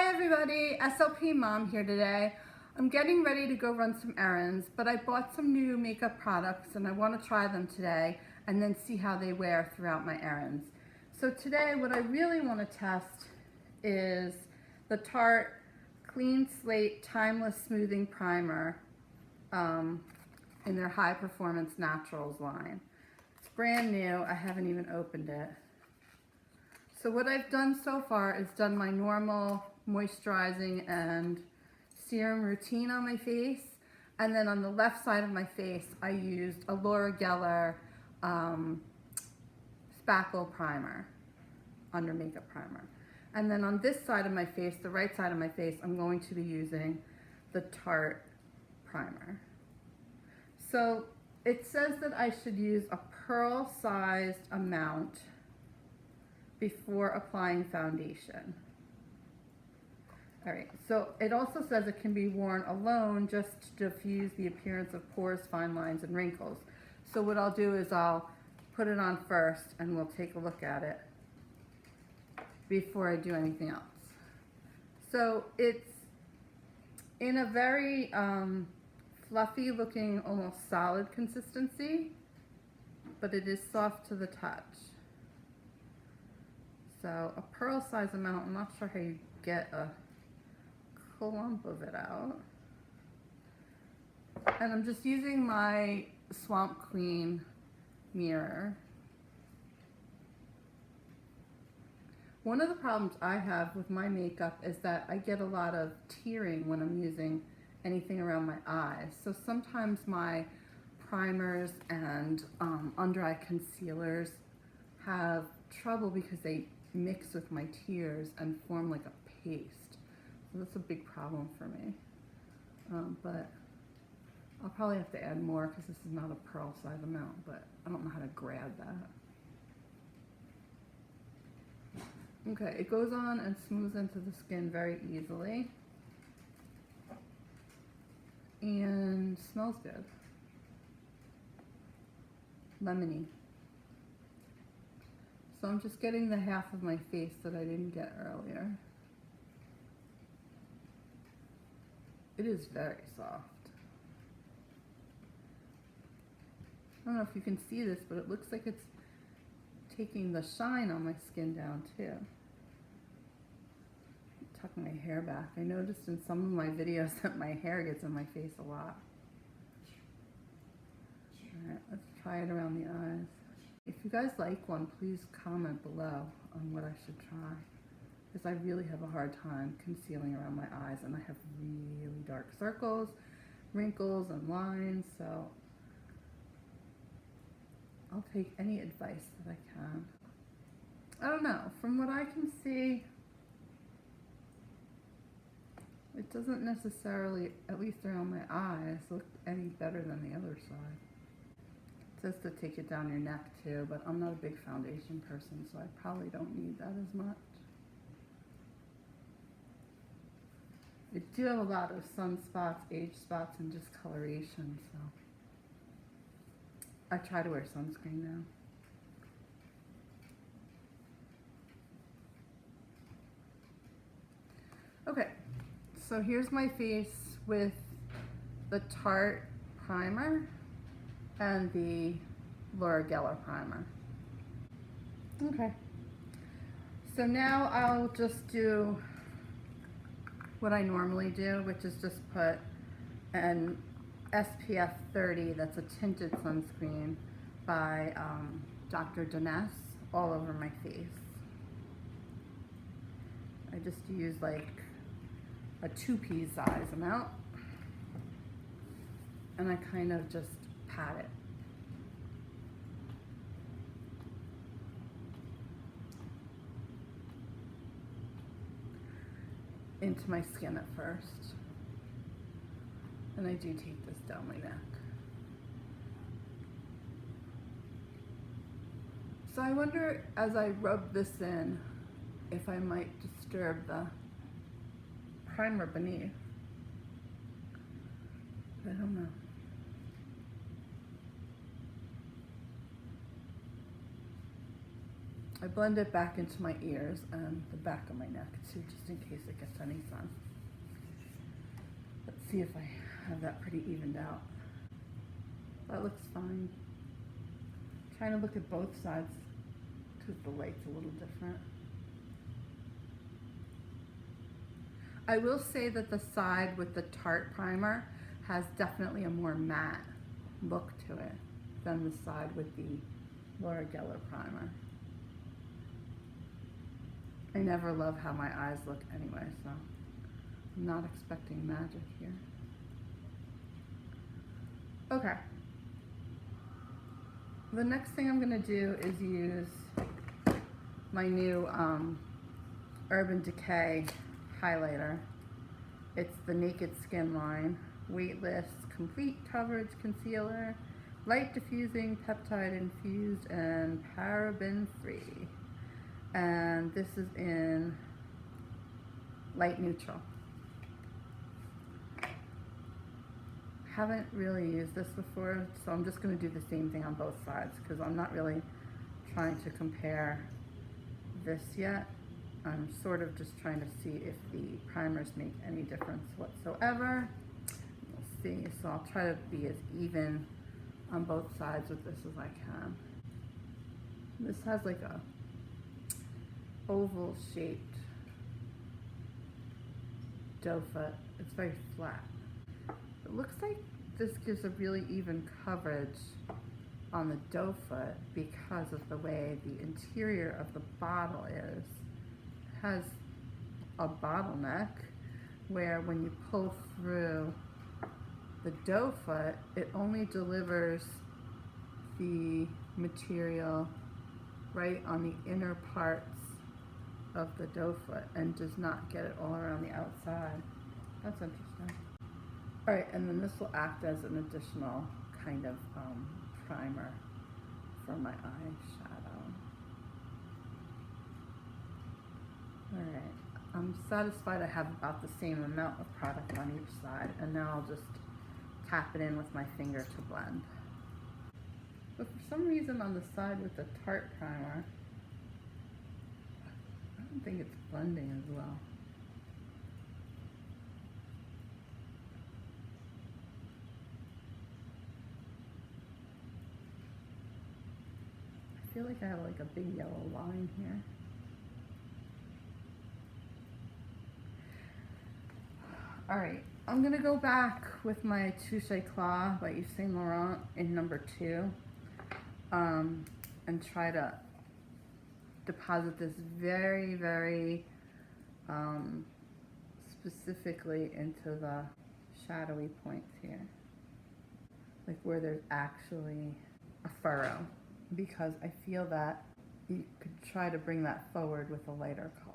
Hi everybody, SLP Mom here today. I'm getting ready to go run some errands, but I bought some new makeup products and I want to try them today and then see how they wear throughout my errands. So today what I really want to test is the Tarte Clean Slate Timeless Smoothing Primer in their High Performance Naturals line. It's brand new, I haven't even opened it. So what I've done so far is done my normal moisturizing and serum routine on my face, and then on the left side of my face I used a Laura Geller spackle primer, under makeup primer. And then on this side of my face, the right side of my face, I'm going to be using the Tarte primer. So it says that I should use a pearl-sized amount before applying foundation. All right, so it also says it can be worn alone just to diffuse the appearance of pores, fine lines, and wrinkles. So what I'll do is I'll put it on first and we'll take a look at it before I do anything else. So it's in a very fluffy looking, almost solid consistency, but it is soft to the touch. So a pearl size amount, I'm not sure how you get a clump of it out. And I'm just using my Swamp Queen mirror. One of the problems I have with my makeup is that I get a lot of tearing when I'm using anything around my eyes. So sometimes my primers and under eye concealers have trouble because they mix with my tears and form like a paste. So that's a big problem for me. But I'll probably have to add more because this is not a pearl size amount, but I don't know how to grab that. Okay, it goes on and smooths into the skin very easily. And smells good. Lemony. So I'm just getting the half of my face that I didn't get earlier. It is very soft. I don't know if you can see this, but it looks like it's taking the shine on my skin down too. Tuck my hair back. I noticed in some of my videos that my hair gets in my face a lot. Alright, let's try it around the eyes. If you guys like one, please comment below on what I should try, because I really have a hard time concealing around my eyes, and I have really dark circles, wrinkles, and lines, so I'll take any advice that I can. I don't know, from what I can see, it doesn't necessarily, at least around my eyes, look any better than the other side. It says to take it down your neck too, but I'm not a big foundation person, so I probably don't need that as much. I do have a lot of sunspots, age spots, and discoloration, so I try to wear sunscreen now. Okay, so here's my face with the Tarte primer and the Laura Geller primer. Okay, so now I'll just do what I normally do, which is just put an SPF 30, that's a tinted sunscreen by Dr. Denese, all over my face. I just use like a 2 pea size amount, and I kind of just pat it. Into my skin at first, and I do take this down my neck. So I wonder, as I rub this in, if I might disturb the primer beneath. I don't know. I blend it back into my ears and the back of my neck too, just in case it gets any sun. Let's see if I have that pretty evened out. That looks fine. I'm trying to look at both sides because the light's a little different. I will say that the side with the Tarte primer has definitely a more matte look to it than the side with the Laura Geller primer. I never love how my eyes look anyway, so I'm not expecting magic here. Okay. The next thing I'm gonna do is use my new Urban Decay highlighter. It's the Naked Skin line, weightless, complete coverage concealer, light diffusing, peptide infused, and paraben free. And this is in light neutral. Haven't really used this before, so I'm just going to do the same thing on both sides because I'm not really trying to compare this yet. I'm sort of just trying to see if the primers make any difference whatsoever. We'll see. So I'll try to be as even on both sides with this as I can. This has like a oval shaped doe foot. It's very flat. It looks like this gives a really even coverage on the doe foot because of the way the interior of the bottle is. It has a bottleneck where when you pull through the doe foot, it only delivers the material right on the inner parts of the doe foot and does not get it all around the outside. That's interesting. All right, and then this will act as an additional kind of primer for my eyeshadow. All right, I'm satisfied I have about the same amount of product on each side, and now I'll just tap it in with my finger to blend. But for some reason on the side with the Tarte primer, I don't think it's blending as well. I feel like I have like a big yellow line here. All right, I'm gonna go back with my Touche Eclat by Yves Saint Laurent in number 2 and try to deposit this very, very specifically into the shadowy points here, like where there's actually a furrow, because I feel that you could try to bring that forward with a lighter color.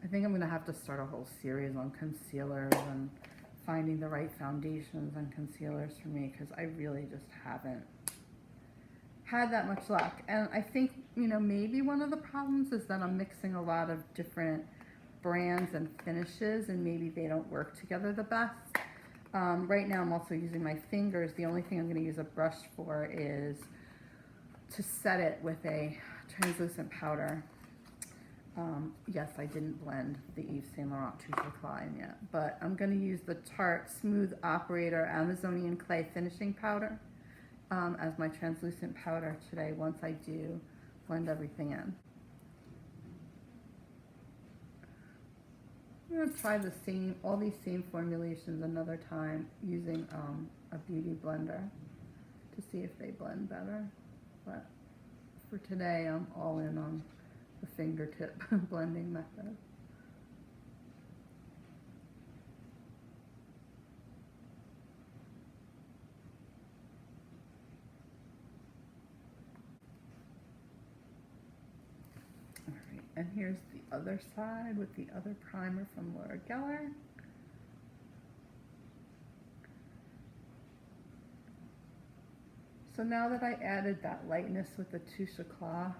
I think I'm going to have to start a whole series on concealers and finding the right foundations and concealers for me, because I really just haven't had that much luck. And I think, you know, maybe one of the problems is that I'm mixing a lot of different brands and finishes, and maybe they don't work together the best. Right now I'm also using my fingers. The only thing I'm going to use a brush for is to set it with a translucent powder. Yes, I didn't blend the Yves Saint Laurent Touche Eclat in yet, but I'm going to use the Tarte Smooth Operator Amazonian Clay Finishing Powder as my translucent powder today once I do blend everything in. I'm going to try all these same formulations another time using a beauty blender to see if they blend better, but for today I'm all in on the fingertip blending method. All right, and here's the other side with the other primer from Laura Geller. So now that I added that lightness with the Touche Eclat,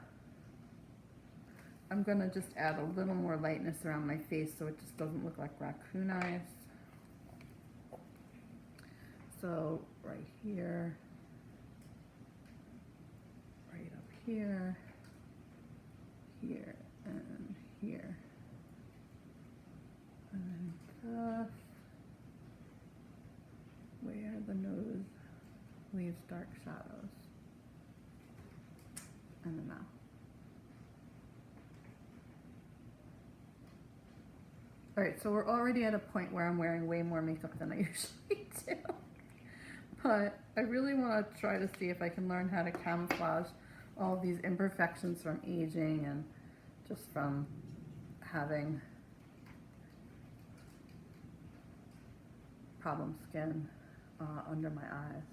I'm gonna just add a little more lightness around my face so it just doesn't look like raccoon eyes. So right here, right up here, here, and here. And then just where the nose leaves dark shadows. And the mouth. All right, so we're already at a point where I'm wearing way more makeup than I usually do. But I really want to try to see if I can learn how to camouflage all these imperfections from aging and just from having problem skin under my eyes.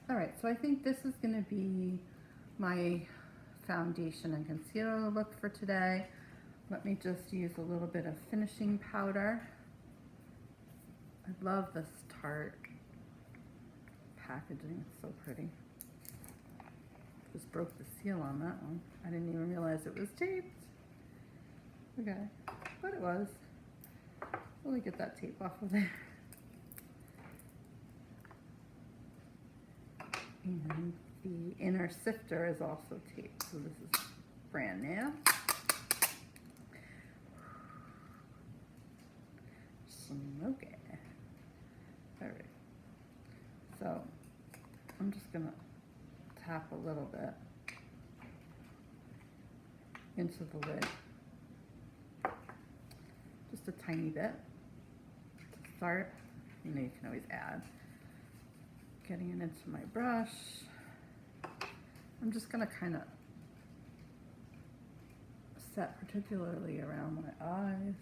All right, so I think this is going to be my foundation and concealer look for today. Let me just use a little bit of finishing powder. I love this Tarte packaging, it's so pretty. Just broke the seal on that one. I didn't even realize it was taped. Okay, but it was. Let me get that tape off of there. And the inner sifter is also taped, so this is brand new. Smoky. All right. So I'm just gonna tap a little bit into the lid. Just a tiny bit to start. You know, you can always add. Getting it into my brush. I'm just gonna kind of set particularly around my eyes,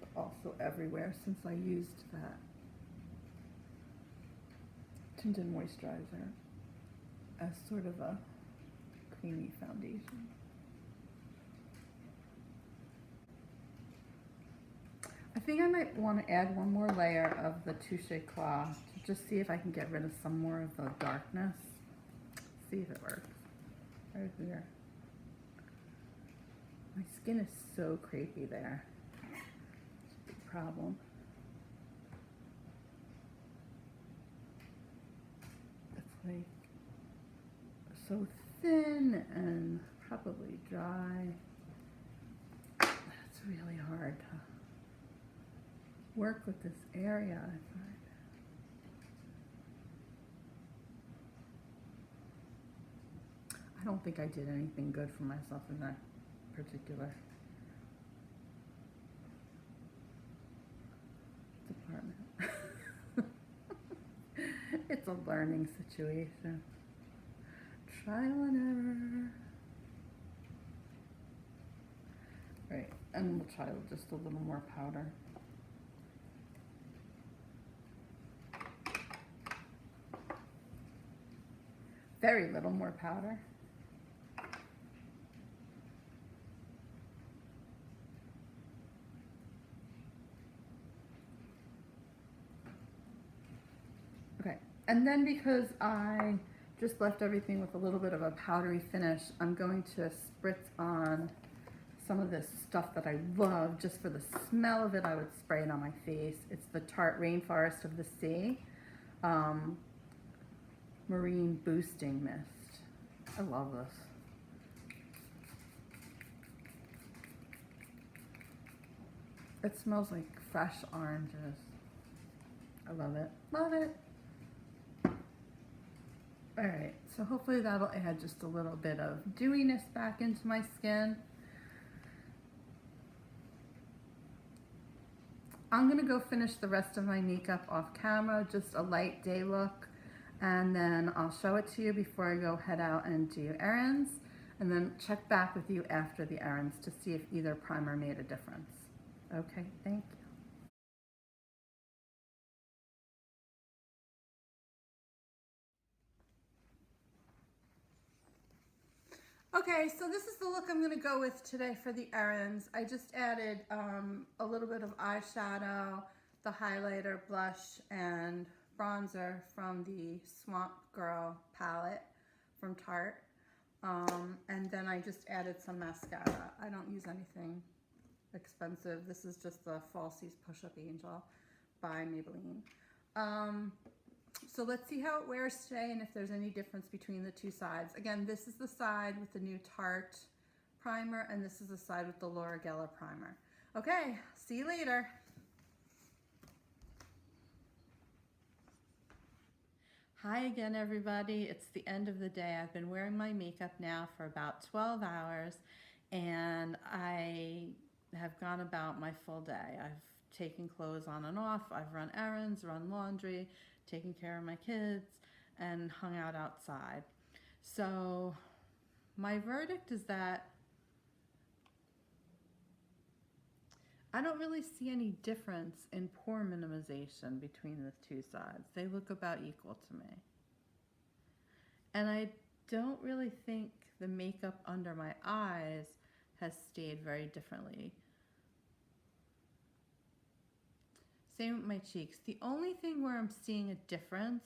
but also everywhere since I used that Tinted moisturizer as sort of a creamy foundation. I think I might want to add one more layer of the Touche Eclat to just see if I can get rid of some more of the darkness. See if it works. Right here. My skin is so crepey there. It's a big problem. It's like so thin and probably dry. It's really hard to work with this area, I find. I don't think I did anything good for myself in that particular department. It's a learning situation. Trial and error. Right, and we'll try just a little more powder. Very little more powder. Okay, and then because I just left everything with a little bit of a powdery finish, I'm going to spritz on some of this stuff that I love. Just for the smell of it, I would spray it on my face. It's the Tarte Rainforest of the Sea. Marine Boosting Mist. I love this. It smells like fresh oranges. I love it. Love it. All right, so hopefully that'll add just a little bit of dewiness back into my skin. I'm gonna go finish the rest of my makeup off camera, just a light day look. And then I'll show it to you before I go head out and do errands, and then check back with you after the errands to see if either primer made a difference. Okay, thank you. Okay, so this is the look I'm going to go with today for the errands. I just added a little bit of eyeshadow, the highlighter, blush, and bronzer from the Swamp Girl palette from Tarte. And then I just added some mascara. I don't use anything expensive. This is just the Falsies Push-Up Angel by Maybelline. So let's see how it wears today and if there's any difference between the two sides. Again, this is the side with the new Tarte primer, and this is the side with the Laura Geller primer. Okay, see you later. Hi again, everybody. It's the end of the day. I've been wearing my makeup now for about 12 hours, and I have gone about my full day. I've taken clothes on and off. I've run errands, run laundry, taken care of my kids, and hung out outside. So my verdict is that I don't really see any difference in pore minimization between the two sides. They look about equal to me. And I don't really think the makeup under my eyes has stayed very differently. Same with my cheeks. The only thing where I'm seeing a difference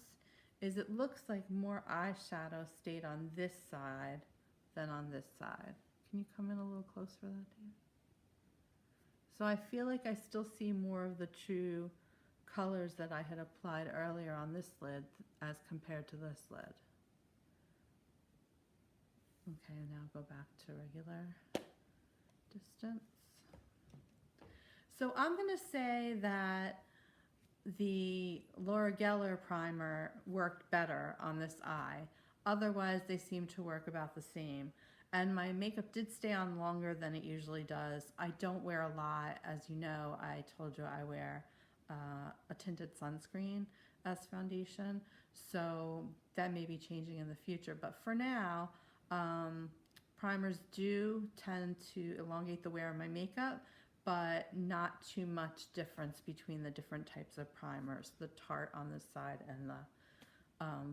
is it looks like more eyeshadow stayed on this side than on this side. Can you come in a little closer for that, Dave? So I feel like I still see more of the true colors that I had applied earlier on this lid as compared to this lid. Okay, now go back to regular distance. So I'm going to say that the Laura Geller primer worked better on this eye. Otherwise, they seem to work about the same. And my makeup did stay on longer than it usually does. I don't wear a lot. As you know, I told you I wear a tinted sunscreen as foundation. So that may be changing in the future. But for now, primers do tend to elongate the wear of my makeup, but not too much difference between the different types of primers, the Tarte on this side and the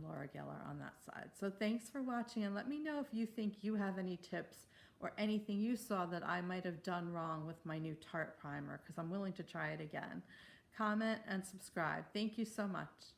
Laura Geller on that side. So thanks for watching, and let me know if you think you have any tips or anything you saw that I might have done wrong with my new Tarte primer, because I'm willing to try it again. Comment and subscribe. Thank you so much.